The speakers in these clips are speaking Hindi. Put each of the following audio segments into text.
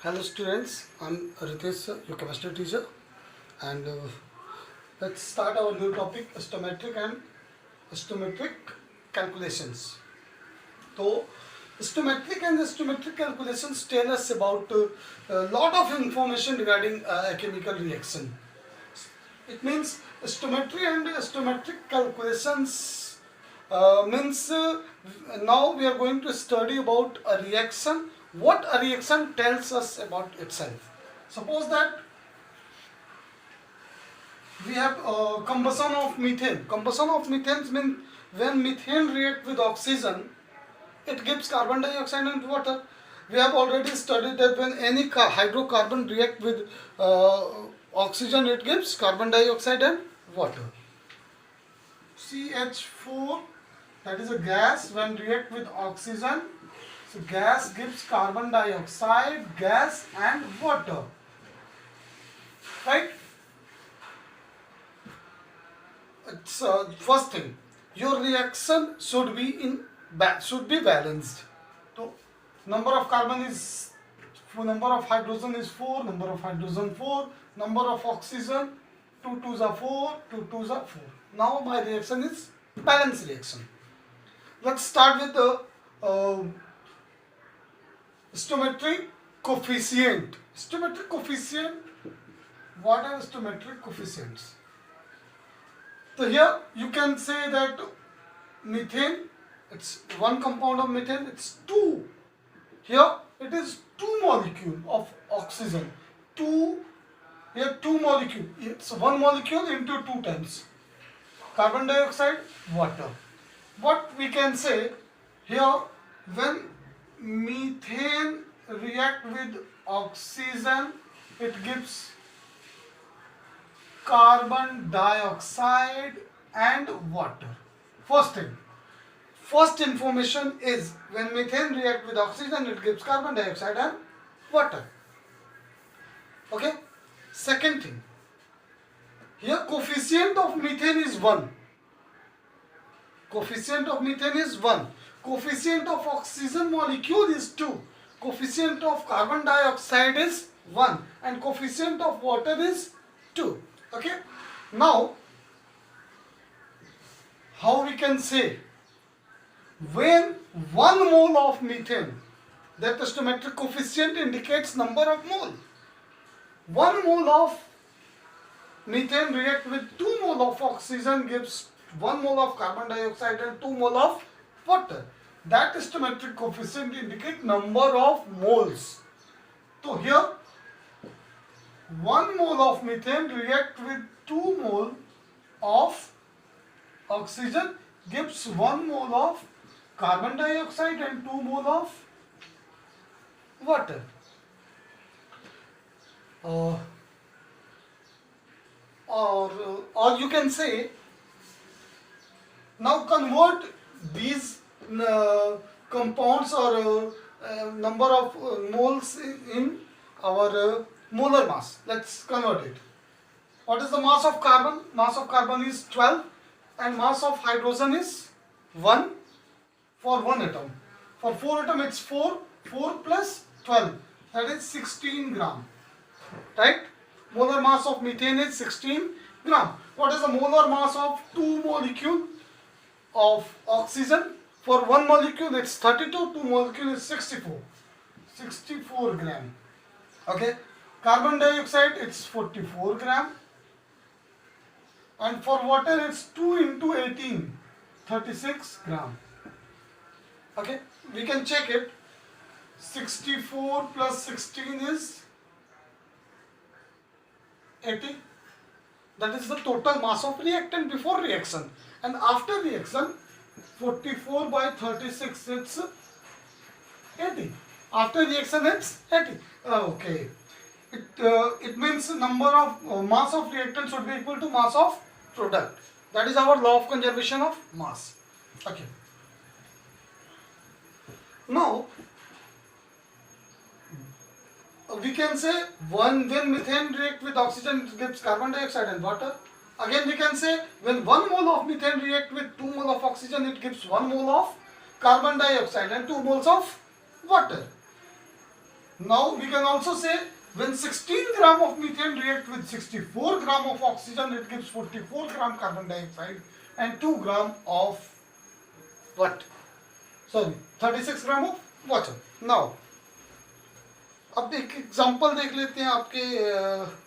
Hello students, I'm Ritesh, your chemistry teacher, and let's start our new topic, stoichiometric and stoichiometric calculations. So, stoichiometric and stoichiometric calculations tell us about a lot of information regarding a chemical reaction. It means stoichiometry and stoichiometric calculations means now we are going to study about a reaction, what a reaction tells us about itself. Suppose that we have combustion of methane. Combustion of methane means when methane react with oxygen, it gives carbon dioxide and water. We have already studied that when any hydrocarbon react with oxygen, it gives carbon dioxide and water. CH4, that is a gas, when react with oxygen, so gas gives carbon dioxide, gas and water, right? It's first thing, your reaction should be balanced. So number of carbon is number of hydrogen is 4, number of hydrogen 4, number of oxygen 2 2s are 4, 2 2s are 4. Now my reaction is balanced reaction. Let's start with the stoichiometric coefficient. Stoichiometric coefficient. What are stoichiometric coefficients? So here you can say that methane, it's one compound of methane, it's 2. Here it is 2 molecule of oxygen. 2, here 2 molecule. It's 1 molecule into 2 times. Carbon dioxide, water. What we can say here, when methane react with oxygen, it gives carbon dioxide and water. First thing, first information is when methane react with oxygen, it gives carbon dioxide and water. Okay. Second thing, here coefficient of methane is 1. Coefficient of methane is 1. Coefficient of oxygen molecule is 2. Coefficient of carbon dioxide is 1. And coefficient of water is 2. Okay. Now, how we can say when 1 mole of methane, that the stoichiometric coefficient indicates number of mole. 1 mole of methane react with 2 mole of oxygen gives 1 mole of carbon dioxide and 2 mole of water. That stoichiometric coefficient indicates number of moles. So here 1 mole of methane react with 2 mole of oxygen gives 1 mole of carbon dioxide and 2 mole of water. Or you can say, now convert these compounds or number of moles in our molar mass. Let's convert it. What is the mass of carbon? Mass of carbon is 12 and mass of hydrogen is 1 for 1 atom. For 4 atom it's 4. 4 plus 12, that is 16 gram. Right? Molar mass of methane is 16 gram. What is the molar mass of 2 molecule of oxygen? For 1 molecule it's 32, 2 molecule is 64. 64 gram. Okay. Carbon dioxide it's 44 gram. And for water it's 2 into 18, 36 gram. Okay. We can check it. 64 plus 16 is 80. That is the total mass of reactant before reaction. And after reaction, 44 by 36, it's 80. After reaction, it's 80. Okay. It means number of mass of reactant should be equal to mass of product. That is our law of conservation of mass. Okay. Now, we can say when methane react with oxygen, it gives carbon dioxide and water. Again we can say when 1 mole of methane react with 2 mole of oxygen, it gives 1 mole of carbon dioxide and 2 moles of water. Now we can also say when 16 gram of methane react with 64 gram of oxygen, it gives 44 gram carbon dioxide and 2 gram of what? Sorry, 36 gram of water. Now अब एक एग्जांपल देख लेते हैं, आपके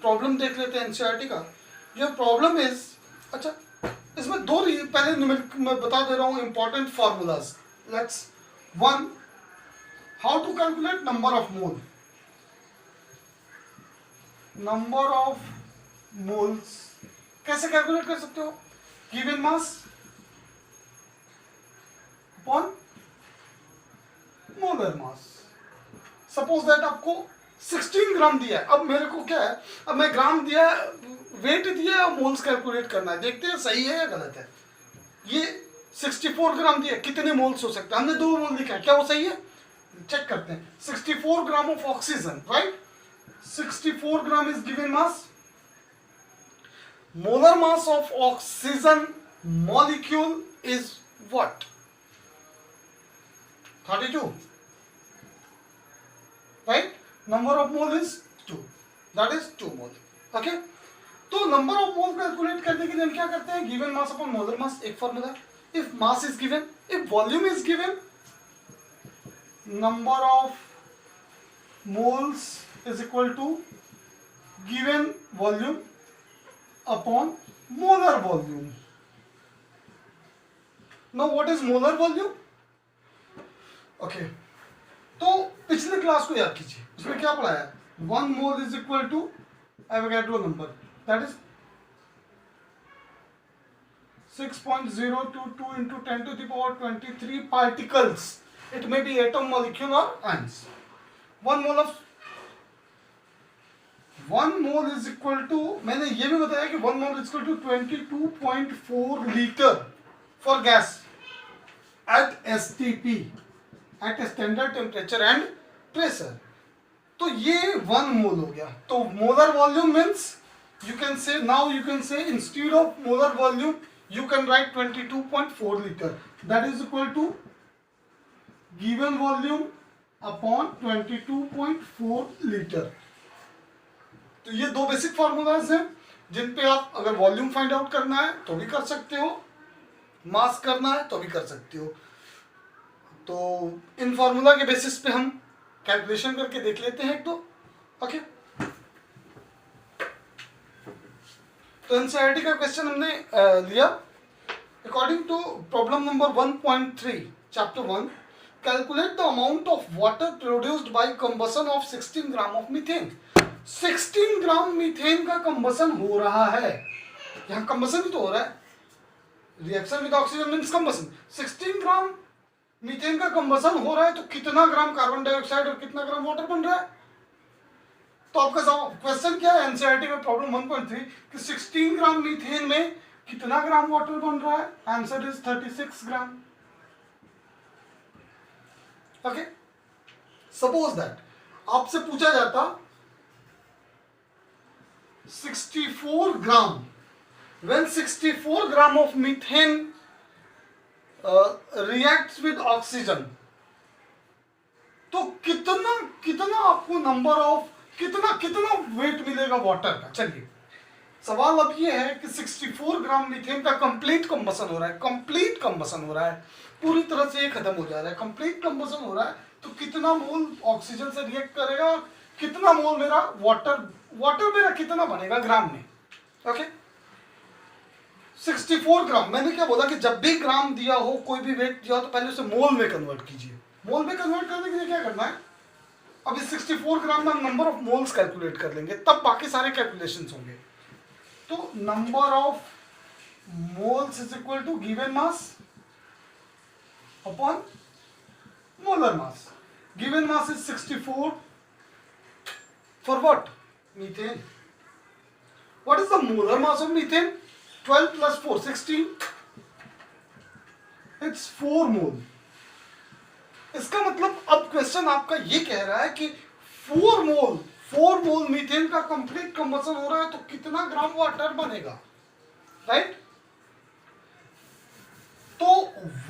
प्रॉब्लम देख लेते हैं एनसीईआरटी का. जो प्रॉब्लम इज, अच्छा इसमें दो पहले न्यूमेरिक मैं बता दे रहा हूँ important formulas. Let's one, how to calculate number of mole. Number of moles कैसे कैलकुलेट कर सकते हो? Given mass upon molar mass. Suppose that आपको 16 ग्राम दिया है. अब मेरे को क्या है, अब मैं ग्राम दिया है, वेट दिया है, मोल्स कैलकुलेट करना है. देखते हैं सही है या गलत है. ये 64 ग्राम दिया है, कितने मोल्स हो सकते हैं? हमने 2 मोल लिखा है, क्या वो सही है? चेक करते हैं. 64 gram of oxygen, right? 64 gram is given mass. Molar mass of oxygen molecule is what? 32. Right? Number of mole is 2. That is 2 mole. Okay? तो number of mole calculate करने के लिए हम क्या करते हैं? Given mass upon molar mass, एक formula. If mass is given, if volume is given, number of moles is equal to given volume upon molar volume. Now what is molar volume? Okay. तो पिछले क्लास को याद कीजिए, उसमें क्या पढ़ाया? 1 mole is equal to Avogadro number, that is 6.022 into 10 to the power 23 particles. It may be atom, molecule or ions. 1 mole is equal to, मैंने ये भी बताया कि 1 mole is equal to 22.4 liter for gas at STP, at standard temperature and pressure. तो ये 1 mole हो गया. तो molar volume means you can say, now you can say instead of molar volume you can write 22.4 liter. That is equal to given volume upon 22.4 liter. तो ये 2 बेसिक फार्मूलाज हैं जिन पे आप अगर वॉल्यूम फाइंड आउट करना है तो भी कर सकते हो, मास करना है तो भी कर सकते हो. तो इन फार्मूला के बेसिस पे हम कैलकुलेशन करके देख लेते हैं एक दो. ओके, तो एनसीईआरटी का क्वेश्चन हमने लिया. According to problem number 1.3 chapter 1, calculate the amount of water produced by combustion of 16 gram of methane. 16 gram methane का कंबसन हो रहा है. यहाँ कंबसन ही तो हो रहा है. Reaction with oxygen means combustion. 16 gram methane का कंबसन हो रहा है तो कितना ग्राम कार्बन डाइऑक्साइड और कितना ग्राम वाटर बन रहा है? तो आपका क्वेश्चन क्या है एनसीईआरटी में प्रॉब्लम 1.3 कि 16 ग्राम मीथेन में कितना ग्राम वाटर बन रहा है? Answer is 36 gram. Okay, suppose that आपसे पूछा जाता 64 gram, when 64 gram of methane reacts with oxygen, तो कितना आपको नंबर ऑफ कितना वेट मिलेगा वाटर का? चलिए सवाल अब ये है कि 64 ग्राम मीथेन का कंप्लीट कंबसन हो रहा है. कंप्लीट कंबसन हो रहा है, पूरी तरह से ये खत्म हो जा रहा है. कंप्लीट कंबसन हो रहा है तो कितना मोल ऑक्सीजन से रिएक्ट करेगा, कितना मोल मेरा वाटर मेरा कितना बनेगा ग्राम में? ओके, 64 ग्राम. मैंने क्या बोला कि जब भी ग्राम दिया हो, कोई भी वेट दिया हो, तो पहले उसे मोल में कन्वर्ट कीजिए. मोल में कन्वर्ट करने के लिए क्या करना है? अब इस 64 ग्राम में हम नंबर ऑफ मोल्स कैलकुलेट कर लेंगे, तब बाकी सारे कैलकुलेशंस होंगे. तो number of moles is equal to given mass upon molar mass. Given mass is 64 for what? Methane. What is the molar mass of methane? 12 plus 4, 16. It's 4 mole. इसका मतलब अब क्वेश्चन आपका ये कह रहा है कि 4 मोल मीथेन का कंप्लीट कंबसन हो रहा है तो कितना ग्राम वाटर बनेगा, राइट? तो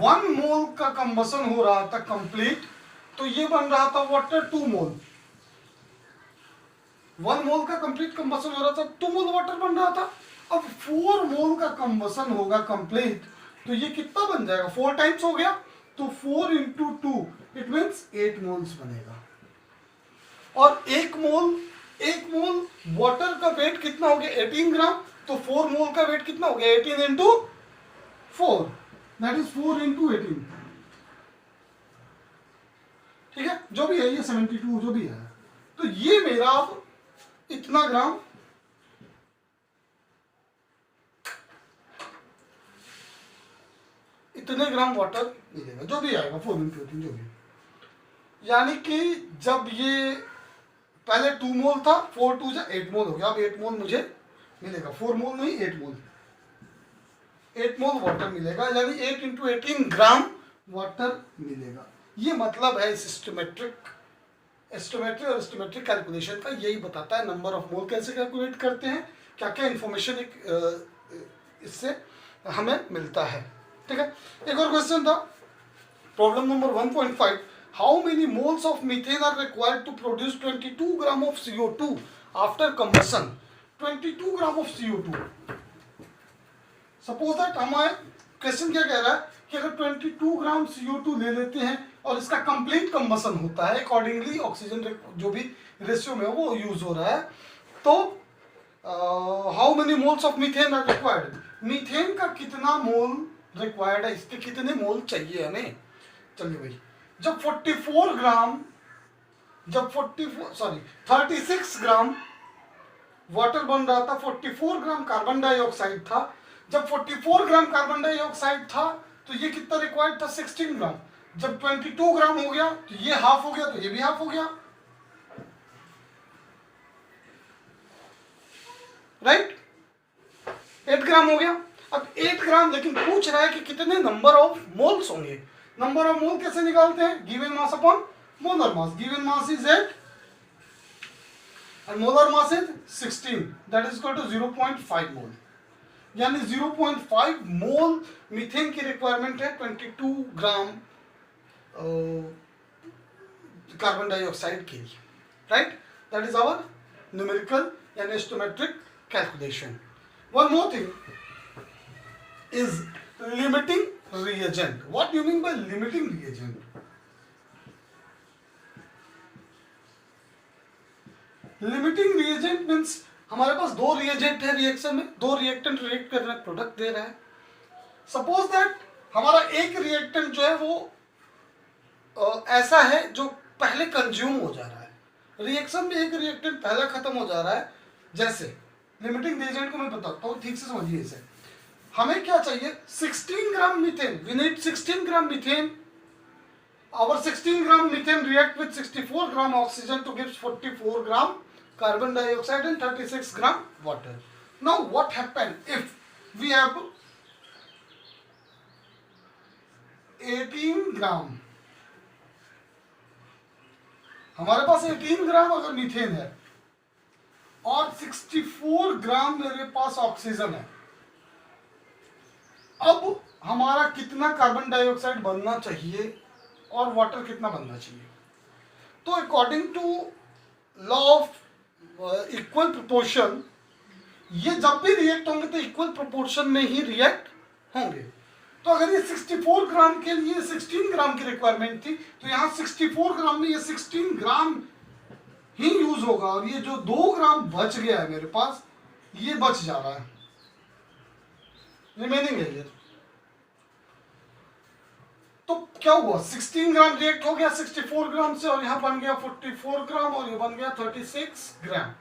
1 मोल का कंबसन हो रहा था कंप्लीट, तो ये बन रहा था वाटर 2 मोल. 1 मोल का कंप्लीट कंबसन हो रहा था, 2 मोल वाटर बन रहा था। अब 4 मोल का कंबसन होगा कंप्लीट, तो ये कितना बन जाएगा, 4 टाइम्स हो गया, तो 4 इंटू 2 इट मीन्स 8 मोल्स बनेगा। और एक मोल वाटर का वेट कितना हो गया, 18 ग्राम, तो 4 मोल का वेट कितना हो गया, 18 इंटू 4, दैट इज 4 इंटू 18। ठीक है, जो भी है ये 72 जो भी है, तो ये मेरा अब इतना ग्राम इतने ग्राम वाटर मिलेगा, जो भी आएगा 4 इंटू 18 जो भी। यानी कि जब ये पहले 2 मोल था, 4 2 जा 8 मोल हो गया, अब 8 मोल मुझे मिलेगा, 4 मोल नहीं 8 मोल, 8 मोल वाटर मिलेगा, यानी 8 इंटू 18 ग्राम वाटर मिलेगा। ये मतलब है सिस्टमेट्रिक और एस्टिमेट्रिक कैलकुलेशन का, यही बताता है नंबर ऑफ मोल कैसे कैलकुलेट करते हैं, क्या क्या इंफॉर्मेशन इससे हमें मिलता है। ठीक है, एक और क्वेश्चन था, problem number 1.5, how many moles of methane are required to produce 22 gram of CO2 after combustion. 22 gram of CO2, suppose that हमारे क्वेश्चन क्या कह रहा है कि अगर 22 ग्राम CO2 ले लेते हैं और इसका कंप्लीट कंबसन होता है, अकॉर्डिंगली ऑक्सीजन जो भी रेशियो में वो यूज हो रहा है, तो how many moles of methane are required, methane का कितना मोल रिक्वायर्ड है, इसके कितने मोल चाहिए हमें। चलिए भाई, जब 36 ग्राम वाटर बन रहा था, 44 ग्राम कार्बन डाइऑक्साइड था, जब 44 ग्राम कार्बन डाइऑक्साइड था तो ये कितना रिक्वायर्ड था, 16 ग्राम। जब 22 ग्राम हो गया तो ये हाफ हो गया, तो ये भी हाफ हो गया, राइट, 8 ग्राम हो गया। अब 8 ग्राम, लेकिन पूछ रहा है कि कितने नंबर ऑफ मोल्स होंगे। नंबर ऑफ मोल कैसे निकालते हैं, given mass upon molar mass, given mass is 8 and molar mass is 16, that is equal to 0.5 मोल, यानी 0.5 मोल मीथेन की रिक्वायरमेंट है 22 ग्राम कार्बन डाइऑक्साइड के लिए, right, that is our numerical यानी stoichiometric calculation. One more thing is limiting reagent. What do you mean by limiting reagent? Limiting reagent means हमारे पास 2 रिएजेंट है रिएक्शन में, 2 रिएक्टेंट रिएक्ट कर रहे हैं, प्रोडक्ट दे रहा है। सपोज दैट हमारा एक रिएक्टेंट जो है वो ऐसा है जो पहले कंज्यूम हो जा रहा है, रिएक्शन में एक रिएक्टेंट पहले खत्म हो जा रहा है। जैसे लिमिटिंग रिएजेंट को मैं बताता हूँ, ठीक से समझिए इसे। हमें क्या चाहिए, 16 gram methane, we need 16 gram methane. Our 16 gram methane react with 64 gram oxygen to give 44 gram carbon dioxide and 36 gram water. Now what happened if we have 18 gram, हमारे पास 18 ग्राम अगर मीथेन है और 64 ग्राम मेरे पास ऑक्सीजन है, अब हमारा कितना कार्बन डाइऑक्साइड बनना चाहिए और वाटर कितना बनना चाहिए? तो according to law of equal proportion, ये जब भी रिएक्ट होंगे तो इक्वल प्रोपोर्शन में ही रिएक्ट होंगे। तो अगर ये 64 ग्राम के लिए 16 ग्राम की रिक्वायरमेंट थी, तो यहाँ 64 ग्राम में ये 16 ग्राम ही यूज होगा, और ये जो 2 ग्राम बच गया है मेरे पास, ये बच जा रहा है, रिमेनिंग है ये। तो क्या हुआ, 16 ग्राम रिएक्ट हो गया 64 ग्राम से, और यहाँ बन गया 44 ग्राम और ये बन गया 36 ग्राम।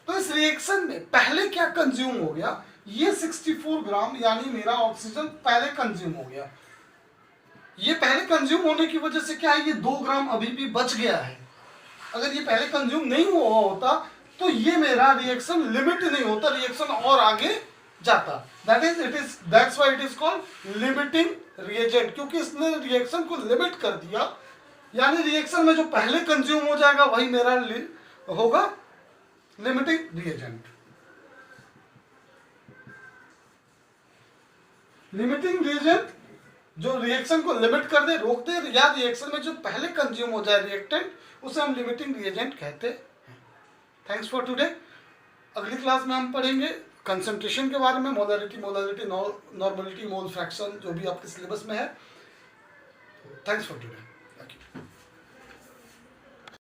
तो इस रिएक्शन में पहले क्या कंज्यूम हो गया, ये 64 ग्राम यानी मेरा ऑक्सीजन पहले कंज्यूम हो गया। ये पहले कंज्यूम होने की वजह से क्या है, ये 2 ग्राम अभी भी बच गया है। अगर ये पहले कंज्यूम नहीं हुआ होता तो ये मेरा रिएक्शन लिमिट नहीं होता, रिएक्शन और आगे जाता। That's why it is called limiting reagent, क्योंकि इसने रिएक्शन को लिमिट कर दिया, यानी रिएक्शन में जो पहले कंज्यूम हो जाएगा वही मेरा होगा लिमिटिंग रिएजेंट। लिमिटिंग रिएजेंट जो रिएक्शन को लिमिट कर दे, रोक दे, या रिएक्शन में जो पहले कंज्यूम हो जाए रिएक्टेंट, उसे हम लिमिटिंग रिएजेंट कहते हैं। Thanks for today. अगली क्लास में हम पढ़ेंगे कंसंट्रेशन के बारे में, मोलरिटी, नॉर्मलिटी, मोल फ्रैक्शन, जो भी आपके सिलेबस में है। Thanks for today.